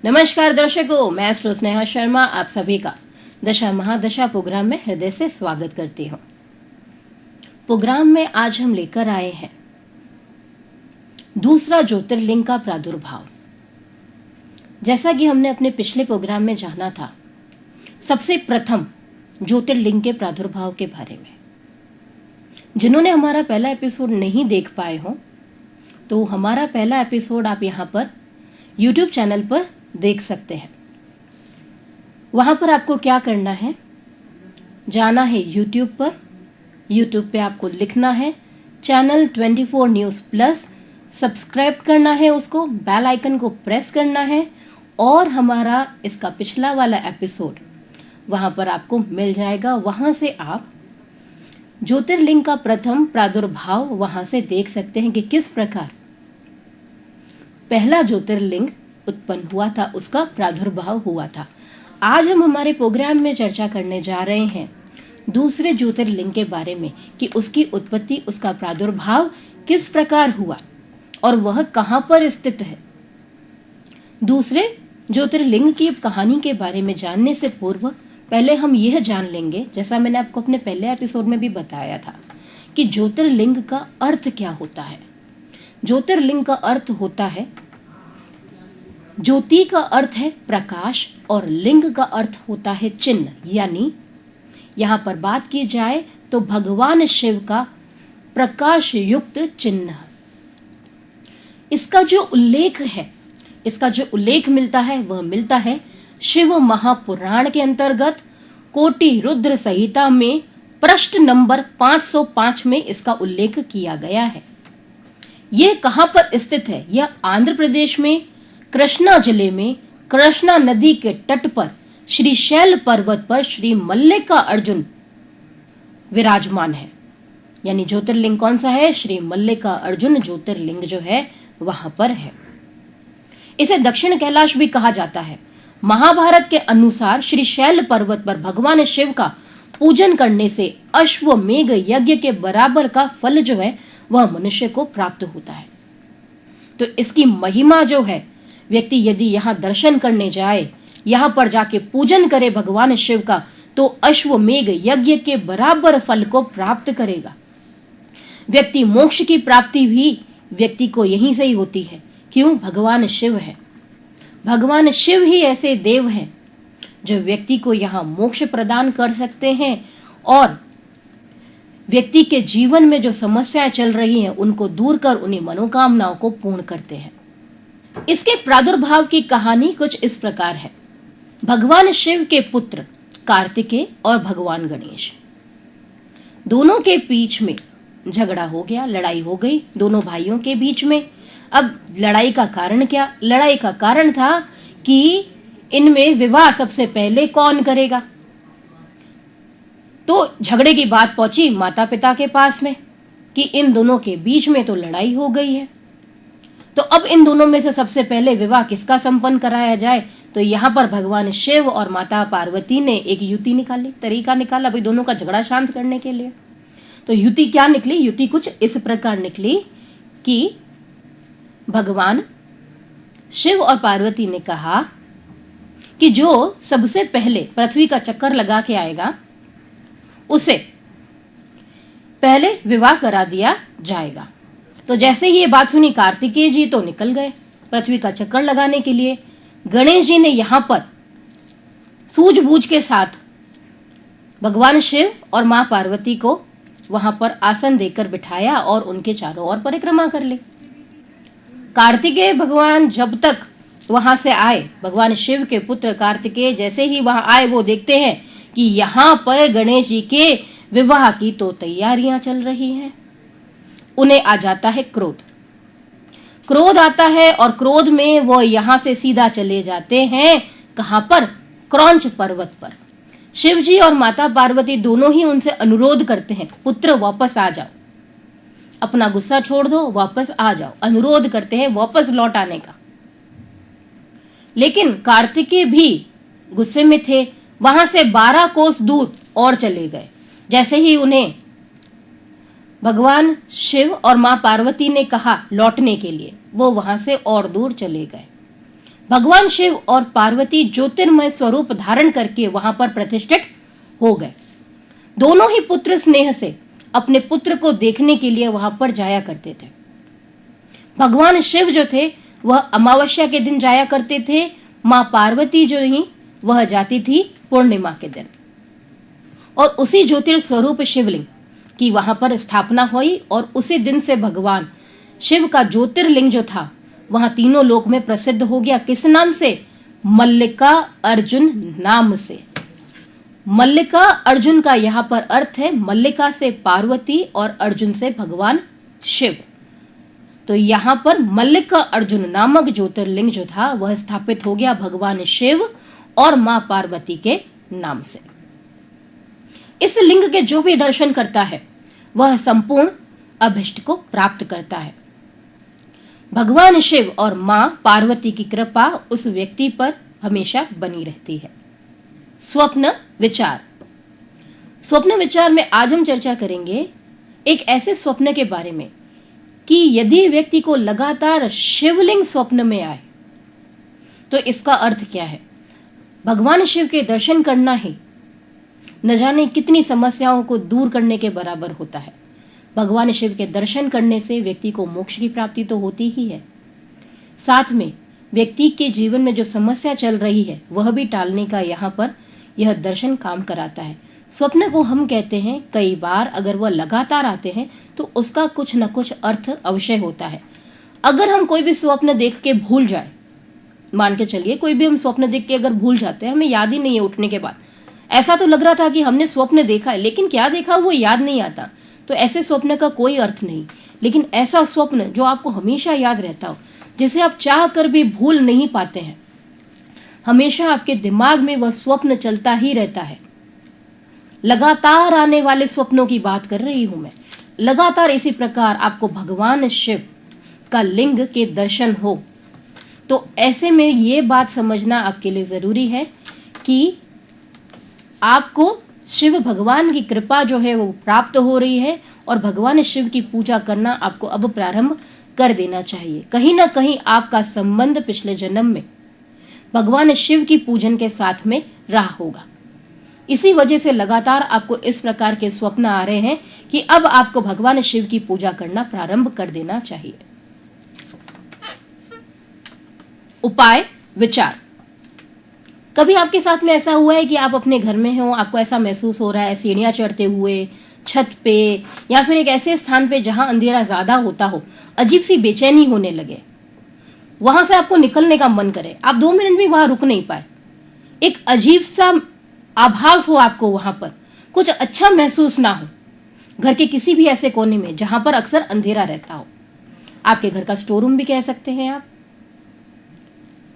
नमस्कार दर्शकों, मैं एस्ट्रो स्नेहा शर्मा आप सभी का दशा महादशा प्रोग्राम में हृदय से स्वागत करती हूँ। प्रोग्राम में आज हम लेकर आए हैं दूसरा ज्योतिर्लिंग का प्रादुर्भाव। जैसा कि हमने अपने पिछले प्रोग्राम में जाना था, सबसे प्रथम ज्योतिर्लिंग के प्रादुर्भाव के बारे में। जिन्होंने हमारा पहला एपिसोड नहीं देख पाए हो, तो हमारा पहला एपिसोड आप यहाँ पर YouTube चैनल पर देख सकते हैं। वहां पर आपको क्या करना है, जाना है YouTube पर। YouTube पे आपको लिखना है चैनल 24 न्यूज़ प्लस, सब्सक्राइब करना है उसको, बेल आइकन को प्रेस करना है और हमारा इसका पिछला वाला एपिसोड वहां पर आपको मिल जाएगा। वहां से आप ज्योतिर्लिंग का प्रथम प्रादुर्भाव वहां से देख सकते हैं कि किस प्रकार पहला ज्योतिर्लिंग उत्पन्न हुआ था, उसका प्रादुर्भाव हुआ था। आज हम हमारे प्रोग्राम में चर्चा करने जा रहे हैं दूसरे ज्योतिर्लिंग के बारे में कि उसकी उत्पत्ति, उसका प्रादुर्भाव किस प्रकार हुआ और वह कहां पर स्थित है। दूसरे ज्योतिर्लिंग की कहानी के बारे में जानने से पूर्व पहले हम यह जान लेंगे, जैसा मैंने आपको अपने पहले एपिसोड में भी बताया था, कि ज्योतिर्लिंग का अर्थ क्या होता है। ज्योतिर्लिंग का अर्थ होता है, ज्योति का अर्थ है प्रकाश और लिंग का अर्थ होता है चिन्ह। यानी यहां पर बात की जाए तो भगवान शिव का प्रकाश युक्त चिन्ह। इसका जो उल्लेख है, इसका जो उल्लेख मिलता है वह मिलता है शिव महापुराण के अंतर्गत कोटि रुद्र संहिता में पृष्ठ नंबर 505 में इसका उल्लेख किया गया है। यह कहां पर स्थित है? यह आंध्र प्रदेश में कृष्णा जिले में कृष्णा नदी के तट पर श्रीशैल पर्वत पर श्री मल्लिका अर्जुन विराजमान है। यानी ज्योतिर्लिंग कौन सा है? श्री मल्लिका अर्जुन ज्योतिर्लिंग जो है वहां पर है। इसे दक्षिण कैलाश भी कहा जाता है। महाभारत के अनुसार श्रीशैल पर्वत पर भगवान शिव का पूजन करने से अश्वमेघ यज्ञ के बराबर का फल जो है वह मनुष्य को प्राप्त होता है। तो इसकी महिमा जो है, व्यक्ति यदि यहाँ दर्शन करने जाए, यहाँ पर जाके पूजन करे भगवान शिव का, तो अश्वमेघ यज्ञ के बराबर फल को प्राप्त करेगा। व्यक्ति मोक्ष की प्राप्ति भी व्यक्ति को यहीं से ही होती है। क्यों? भगवान शिव है। भगवान शिव ही ऐसे देव हैं जो व्यक्ति को यहाँ मोक्ष प्रदान कर सकते हैं और व्यक्ति के जीवन में जो समस्याएं चल रही हैं उनको दूर कर उन्हीं मनोकामनाओं को पूर्ण करते हैं। इसके प्रादुर्भाव की कहानी कुछ इस प्रकार है। भगवान शिव के पुत्र कार्तिकेय और भगवान गणेश दोनों के बीच में झगड़ा हो गया, लड़ाई हो गई दोनों भाइयों के बीच में। अब लड़ाई का कारण क्या? लड़ाई का कारण था कि इनमें विवाह सबसे पहले कौन करेगा। तो झगड़े की बात पहुंची माता पिता के पास में कि इन दोनों के बीच में तो लड़ाई हो गई है, तो अब इन दोनों में से सबसे पहले विवाह किसका संपन्न कराया जाए। तो यहाँ पर भगवान शिव और माता पार्वती ने एक युति निकाली, तरीका निकाला भाई दोनों का झगड़ा शांत करने के लिए। तो युति क्या निकली? युति कुछ इस प्रकार निकली कि भगवान शिव और पार्वती ने कहा कि जो सबसे पहले पृथ्वी का चक्कर लगा के आएगा उसे पहले विवाह करा दिया जाएगा। तो जैसे ही ये बात सुनी कार्तिकेय जी तो निकल गए पृथ्वी का चक्कर लगाने के लिए। गणेश जी ने यहां पर सूझबूझ के साथ भगवान शिव और मां पार्वती को वहां पर आसन देकर बिठाया और उनके चारों ओर परिक्रमा कर ली। कार्तिकेय भगवान जब तक वहां से आए, भगवान शिव के पुत्र कार्तिकेय जैसे ही वहां आए, वो देखते हैं कि यहां पर गणेश जी के विवाह की तो तैयारियां चल रही हैं। उन्हें आ जाता है क्रोध। क्रोध आता है और क्रोध में वो यहां से सीधा चले जाते हैं कहां पर? क्रौंच पर्वत पर। शिव जी और माता पार्वती दोनों ही उनसे अनुरोध करते हैं, पुत्र वापस आ जाओ, अपना गुस्सा छोड़ दो, वापस आ जाओ। अनुरोध करते हैं वापस लौट आने का। लेकिन कार्तिकेय भी गुस्से में थे, वहां से 12 कोस दूर और चले गए। जैसे ही उन्हें भगवान शिव और मां पार्वती ने कहा लौटने के लिए, वो वहां से और दूर चले गए। भगवान शिव और पार्वती ज्योतिर्मय स्वरूप धारण करके वहां पर प्रतिष्ठित हो गए। दोनों ही पुत्र स्नेह से अपने पुत्र को देखने के लिए वहां पर जाया करते थे। भगवान शिव जो थे वह अमावस्या के दिन जाया करते थे, मां पार्वती जो ही वह जाती थी पूर्णिमा के दिन। और उसी ज्योतिर्स्वरूप शिवलिंग की वहां पर स्थापना हुई और उसी दिन से भगवान शिव का ज्योतिर्लिंग जो था वहां तीनों लोक में प्रसिद्ध हो गया। किस नाम से? मल्लिका अर्जुन नाम से। मल्लिका अर्जुन का यहां पर अर्थ है मल्लिका से पार्वती और अर्जुन से भगवान शिव। तो यहां पर मल्लिका अर्जुन नामक ज्योतिर्लिंग जो था वह स्थापित हो गया भगवान शिव और मां पार्वती के नाम से। इस लिंग के जो भी दर्शन करता है वह संपूर्ण अभिष्ट को प्राप्त करता है। भगवान शिव और मां पार्वती की कृपा उस व्यक्ति पर हमेशा बनी रहती है। स्वप्न विचार। स्वप्न विचार में आज हम चर्चा करेंगे एक ऐसे स्वप्न के बारे में कि यदि व्यक्ति को लगातार शिवलिंग स्वप्न में आए तो इसका अर्थ क्या है। भगवान शिव के दर्शन करना ही न जाने कितनी समस्याओं को दूर करने के बराबर होता है। भगवान शिव के दर्शन करने से व्यक्ति को मोक्ष की प्राप्ति तो होती ही है, साथ में व्यक्ति के जीवन में जो समस्या चल रही है वह भी टालने का यहाँ पर यह दर्शन काम कराता है। स्वप्न को हम कहते हैं कई बार अगर वह लगातार आते हैं तो उसका कुछ न कुछ अर्थ अवश्य होता है। अगर हम कोई भी स्वप्न देख के भूल जाए, मान के चलिए कोई भी हम स्वप्न देख के अगर भूल जाते हैं, हमें याद ही नहीं है उठने के बाद, ऐसा तो लग रहा था कि हमने स्वप्न देखा है लेकिन क्या देखा वो याद नहीं आता, तो ऐसे स्वप्न का कोई अर्थ नहीं। लेकिन ऐसा स्वप्न जो आपको हमेशा याद रहता हो, जिसे आप चाह कर भी भूल नहीं पाते हैं, हमेशा आपके दिमाग में वह स्वप्न चलता ही रहता है। लगातार आने वाले स्वप्नों की बात कर रही हूं मैं। लगातार इसी प्रकार आपको भगवान शिव का लिंग के दर्शन हो तो ऐसे में ये बात समझना आपके लिए जरूरी है कि आपको शिव भगवान की कृपा जो है वो प्राप्त हो रही है और भगवान शिव की पूजा करना आपको अब प्रारंभ कर देना चाहिए। कहीं ना कहीं आपका संबंध पिछले जन्म में भगवान शिव की पूजन के साथ में रहा होगा। इसी वजह से लगातार आपको इस प्रकार के स्वप्न आ रहे हैं कि अब आपको भगवान शिव की पूजा करना प्रारंभ कर देना चाहिए। उपाय विचार। कभी आपके साथ में ऐसा हुआ है कि आप अपने घर में हो, आपको ऐसा महसूस हो रहा है सीढ़ियां चढ़ते हुए, छत पे या फिर एक ऐसे स्थान पे जहां अंधेरा ज्यादा होता हो, अजीब सी बेचैनी होने लगे, वहां से आपको निकलने का मन करे, आप 2 मिनट भी वहां रुक नहीं पाए, एक अजीब सा आभास हो आपको, वहां पर कुछ अच्छा महसूस ना हो। घर के किसी भी ऐसे कोने में जहां पर अक्सर अंधेरा रहता हो, आपके घर का स्टोर रूम भी कह सकते हैं, आप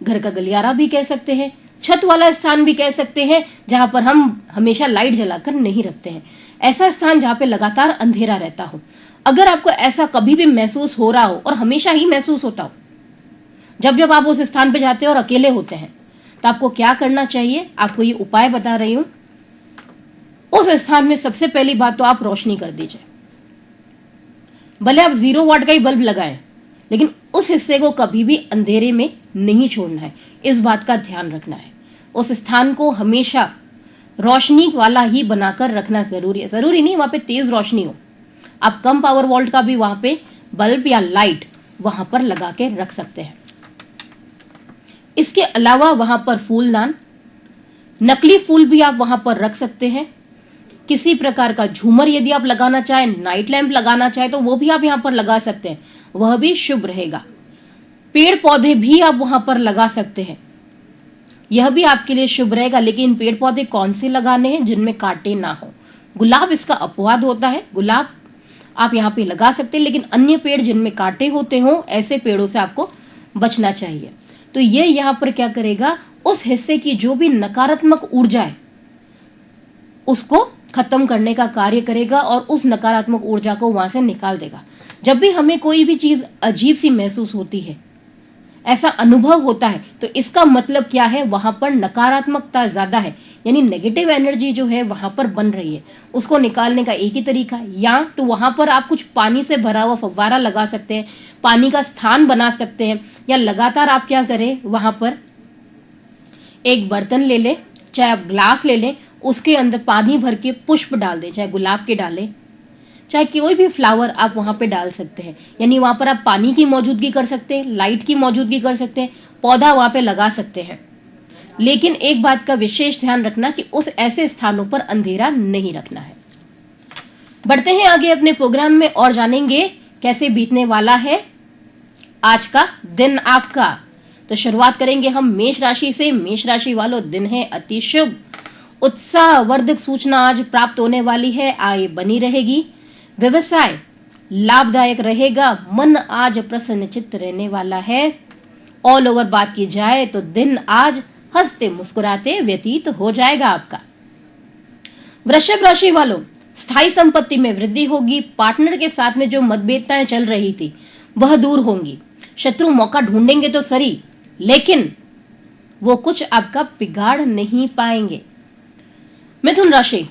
घर का गलियारा भी कह सकते हैं, छत वाला स्थान भी कह सकते हैं जहां पर हम हमेशा लाइट जलाकर नहीं रखते हैं, ऐसा स्थान जहां पे लगातार अंधेरा रहता हो। अगर आपको ऐसा कभी भी महसूस हो रहा हो और हमेशा ही महसूस होता हो, जब जब आप उस स्थान पे जाते हैं और अकेले होते हैं, तो आपको क्या करना चाहिए, आपको ये उपाय बता रही हूं। उस स्थान में सबसे पहली बात तो आप रोशनी कर दीजिए। भले आप 0 वाट का ही बल्ब लगाएं, लेकिन उस हिस्से को कभी भी अंधेरे में नहीं छोड़ना है, इस बात का ध्यान रखना है। उस स्थान को हमेशा रोशनी वाला ही बनाकर रखना जरूरी है। जरूरी नहीं वहां पे तेज रोशनी हो, आप कम पावर वोल्ट का भी वहां पे बल्ब या लाइट वहां पर लगा के रख सकते हैं। इसके अलावा वहां पर फूलदान, नकली फूल भी आप वहां पर रख सकते हैं। किसी प्रकार का झूमर यदि आप लगाना चाहें, नाइट लैंप लगाना चाहें तो वो भी आप यहां पर लगा सकते हैं, वह भी शुभ रहेगा। पेड़ पौधे भी आप वहां पर लगा सकते हैं, यह भी आपके लिए शुभ रहेगा। लेकिन पेड़ पौधे कौन से लगाने हैं जिनमें कांटे ना हो। गुलाब इसका अपवाद होता है, गुलाब आप यहाँ पे लगा सकते हैं, लेकिन अन्य पेड़ जिनमें कांटे होते हो ऐसे पेड़ों से आपको बचना चाहिए। तो ये यहाँ पर क्या करेगा, उस हिस्से की जो भी नकारात्मक ऊर्जा है उसको खत्म करने का कार्य करेगा और उस नकारात्मक ऊर्जा को वहां से निकाल देगा। जब भी हमें कोई भी चीज अजीब सी महसूस होती है, ऐसा अनुभव होता है, तो इसका मतलब क्या है, वहां पर नकारात्मकता ज्यादा है, यानी नेगेटिव एनर्जी जो है वहां पर बन रही है। उसको निकालने का एक ही तरीका है, या तो वहां पर आप कुछ पानी से भरा हुआ फव्वारा लगा सकते हैं, पानी का स्थान बना सकते हैं, या लगातार आप क्या करें, वहां पर एक बर्तन ले लें, चाहे आप ग्लास ले लें, उसके अंदर पानी भर के पुष्प डाल दें, चाहे गुलाब के डालें, चाहे कोई भी फ्लावर आप वहां पे डाल सकते हैं। यानी वहां पर आप पानी की मौजूदगी कर सकते हैं, लाइट की मौजूदगी कर सकते हैं, पौधा वहां पे लगा सकते हैं। लेकिन एक बात का विशेष ध्यान रखना कि उस ऐसे स्थानों पर अंधेरा नहीं रखना है। बढ़ते हैं आगे अपने प्रोग्राम में और जानेंगे कैसे बीतने वाला है आज का दिन आपका। तो शुरुआत करेंगे हम मेष राशि से। मेष राशि वालों, दिन है अति शुभ, उत्साहवर्धक सूचना आज प्राप्त होने वाली है, आय बनी रहेगी, व्यवसाय लाभदायक रहेगा, मन आज प्रसन्नचित्त रहने वाला है। ऑल ओवर बात की जाए तो दिन आज हंसते मुस्कुराते व्यतीत हो जाएगा आपका। वृषभ राशि वालों, स्थायी संपत्ति में वृद्धि होगी, पार्टनर के साथ में जो मतभेदताएं चल रही थी वह दूर होंगी। शत्रु मौका ढूंढेंगे तो सही, लेकिन वो कुछ आपका बिगाड़ नहीं पाएंगे। मिथुन राशि,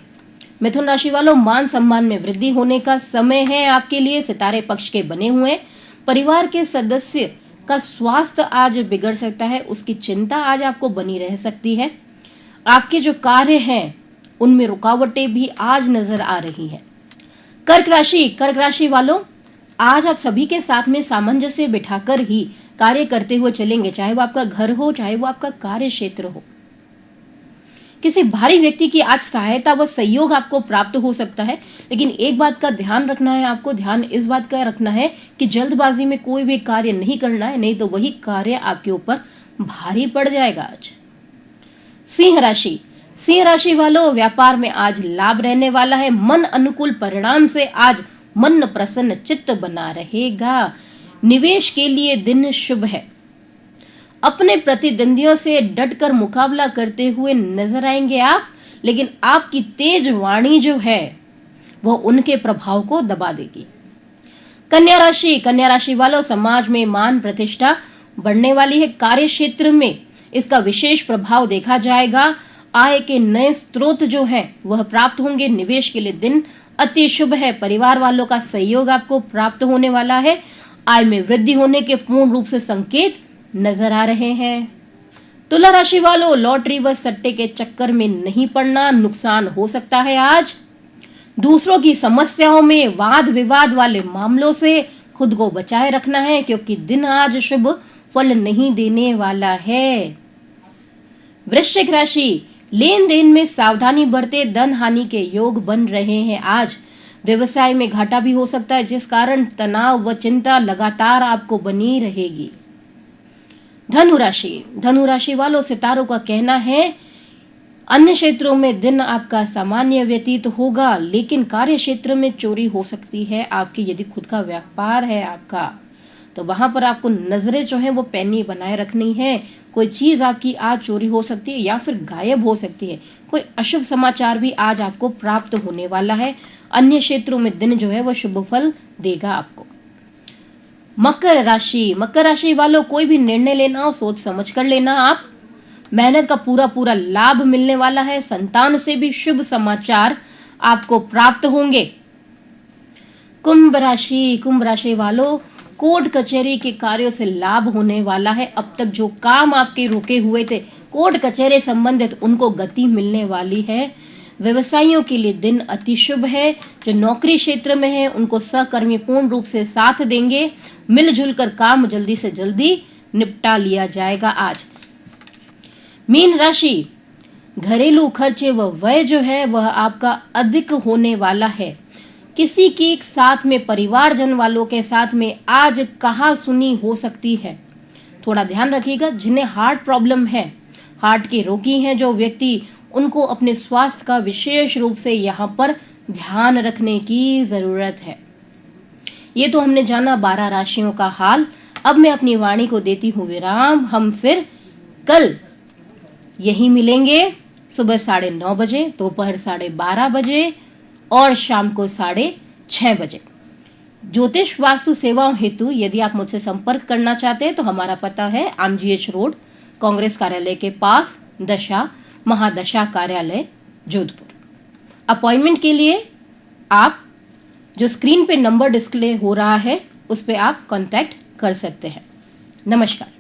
मिथुन राशि वालों, मान सम्मान में वृद्धि होने का समय है आपके लिए, सितारे पक्ष के बने हुए। परिवार के सदस्य का स्वास्थ्य आज बिगड़ सकता है, उसकी चिंता आज आपको बनी रह सकती है। आपके जो कार्य हैं उनमें रुकावटें भी आज नजर आ रही हैं। कर्क राशि, कर्क राशि वालों, आज आप सभी के साथ में सामंजस्य बिठाकर ही कार्य करते हुए चलेंगे, चाहे वो आपका घर हो, चाहे वो आपका कार्य क्षेत्र हो। किसी भारी व्यक्ति की आज सहायता व सहयोग आपको प्राप्त हो सकता है, लेकिन एक बात का ध्यान रखना है आपको, ध्यान इस बात का रखना है कि जल्दबाजी में कोई भी कार्य नहीं करना है, नहीं तो वही कार्य आपके ऊपर भारी पड़ जाएगा आज। सिंह राशि, सिंह राशि वालों, व्यापार में आज लाभ रहने वाला है, मन अनुकूल परिणाम से आज मन प्रसन्न चित्त बना रहेगा। निवेश के लिए दिन शुभ है, अपने प्रतिद्वंदियों से डटकर मुकाबला करते हुए नजर आएंगे आप, लेकिन आपकी तेज वाणी जो है वह उनके प्रभाव को दबा देगी। कन्या राशि, कन्या राशि वालों, समाज में मान प्रतिष्ठा बढ़ने वाली है, कार्य क्षेत्र में इसका विशेष प्रभाव देखा जाएगा। आय के नए स्रोत जो है वह प्राप्त होंगे, निवेश के लिए दिन अति शुभ है, परिवार वालों का सहयोग आपको प्राप्त होने वाला है, आय में वृद्धि होने के पूर्ण रूप से संकेत नजर आ रहे हैं। तुला राशि वालों, लॉटरी व सट्टे के चक्कर में नहीं पड़ना, नुकसान हो सकता है आज। दूसरों की समस्याओं में वाद विवाद वाले मामलों से खुद को बचाए रखना है, क्योंकि दिन आज शुभ फल नहीं देने वाला है। वृश्चिक राशि, लेन देन में सावधानी बरते, धन हानि के योग बन रहे हैं आज। व्यवसाय में घाटा भी हो सकता है, जिस कारण तनाव व चिंता लगातार आपको बनी रहेगी। धनु राशि, धनु राशि वालों, सितारों का कहना है अन्य क्षेत्रों में दिन आपका सामान्य व्यतीत होगा, लेकिन कार्य क्षेत्र में चोरी हो सकती है आपकी। यदि खुद का व्यापार है आपका तो वहां पर आपको नजरें जो है वो पैनी बनाए रखनी है। कोई चीज आपकी आज चोरी हो सकती है या फिर गायब हो सकती है। कोई अशुभ समाचार भी आज आपको प्राप्त होने वाला है। अन्य क्षेत्रों में दिन जो है वो शुभ फल देगा आपको। मकर राशि, मकर राशि वालों, कोई भी निर्णय लेना हो सोच समझ कर लेना आप। मेहनत का पूरा पूरा लाभ मिलने वाला है। संतान से भी शुभ समाचार आपको प्राप्त होंगे। कुंभ राशि, कुंभ राशि वालों, कोर्ट कचहरी के कार्यों से लाभ होने वाला है। अब तक जो काम आपके रुके हुए थे कोर्ट कचहरी संबंधित, उनको गति मिलने वाली है। व्यवसायियों के लिए दिन अति शुभ है। जो नौकरी क्षेत्र में है उनको सहकर्मी पूर्ण रूप से साथ देंगे। मिलजुल कर काम जल्दी से जल्दी निपटा लिया जाएगा आज। मीन राशि, घरेलू खर्चे व व्यय जो है वह आपका अधिक होने वाला है। किसी के साथ में, परिवारजन वालों के साथ में आज कहा सुनी हो सकती है। थोड़ा ध्यान रखिएगा। जिन्हें हार्ट प्रॉब्लम है, हार्ट के रोगी हैं जो व्यक्ति, उनको अपने स्वास्थ्य का विशेष रूप से यहाँ पर ध्यान रखने की जरूरत है। ये तो हमने जाना 12 राशियों का हाल। अब मैं अपनी वाणी को देती हूँ विराम। हम फिर कल यही मिलेंगे सुबह 9:30 बजे, दोपहर 12:30 बजे और शाम को 6:30 बजे। ज्योतिष वास्तु सेवाओं हेतु यदि आप मुझसे संपर्क करना चाहते हैं तो हमारा पता है आमजीएच रोड, कांग्रेस कार्यालय के पास, दशा महादशा कार्यालय, जोधपुर। अपॉइंटमेंट के लिए आप जो स्क्रीन पे नंबर डिस्प्ले हो रहा है उस पे आप कांटेक्ट कर सकते हैं। नमस्कार।